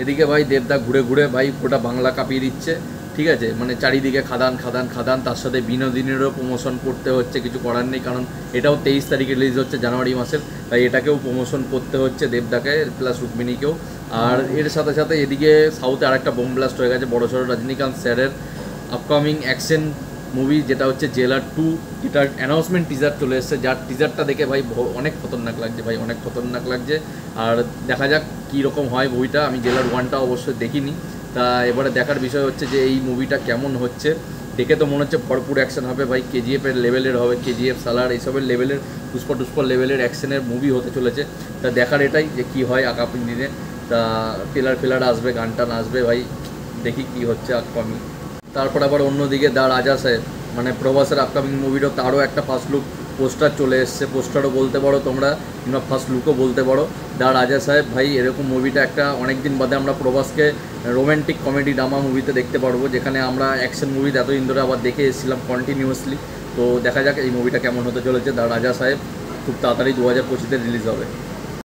এদিকে ভাই দেবদা ঘুরে ঘুরে ভাই গোটা বাংলা কাঁপিয়ে দিচ্ছে, ঠিক আছে, মানে চারিদিকে খাদান খাদান খাদান, তার সাথে বিনোদিনেরও প্রমোশন করতে হচ্ছে, কিছু করার নেই, কারণ এটাও 23 তারিখে রিলিজ হচ্ছে জানুয়ারি মাসের, তাই এটাকেও প্রমোশন করতে হচ্ছে দেবদাকে প্লাস রুক্মিণীকেও। আর এর সাথে সাথে এদিকে সাউথে আরেকটা বোম ব্লাস্ট হয়ে গেছে বড়সড়, রজনীকান্ত স্যারের আপকামিং অ্যাকশন মুভি যেটা হচ্ছে জেলার 2, এটার অ্যানাউন্সমেন্ট টিজার চলে এসেছে, যার টিজারটা দেখে ভাই অনেক খতরনাক লাগছে ভাই, অনেক খতরনাক লাগছে। আর দেখা যাক কী রকম হয় মুভিটা। আমি জেলার 1টা অবশ্যই দেখিনি, তা এবারে দেখার বিষয় হচ্ছে যে এই মুভিটা কেমন হচ্ছে। দেখে তো মনে হচ্ছে ভরপুর অ্যাকশন হবে ভাই, কেজিএফের লেভেলের হবে, কেজিএফ সালার এইসবের লেভেলের, পুষ্পা টুষ্পা লেভেলের অ্যাকশনের মুভি হতে চলেছে। তা দেখার এটাই যে কী হয় আগামী দিনে। তা ট্রেলার আসবে, গান টান আসবে ভাই, দেখি কী হচ্ছে আপকামিং। তারপর আবার অন্যদিকে দা রাজা সাহেব, মানে প্রভাসের আপকামিং মুভিরও তারও একটা ফার্স্ট লুক পোস্টার চলে এসছে, পোস্টারও বলতে পারো তোমরা, কিংবা ফার্স্ট লুকও বলতে পারো। দা রাজা সাহেব ভাই, এরকম মুভিটা একটা অনেক দিন বাদে আমরা প্রভাসকে রোম্যান্টিক কমেডি ড্রামা মুভিতে দেখতে পারবো, যেখানে আমরা অ্যাকশন মুভি এতদিন ধরে আবার দেখে এসেছিলাম কন্টিনিউয়াসলি। তো দেখা যাক এই মুভিটা কেমন হতে চলেছে। দা রাজা সাহেব খুব তাড়াতাড়ি 2025-তে রিলিজ হবে।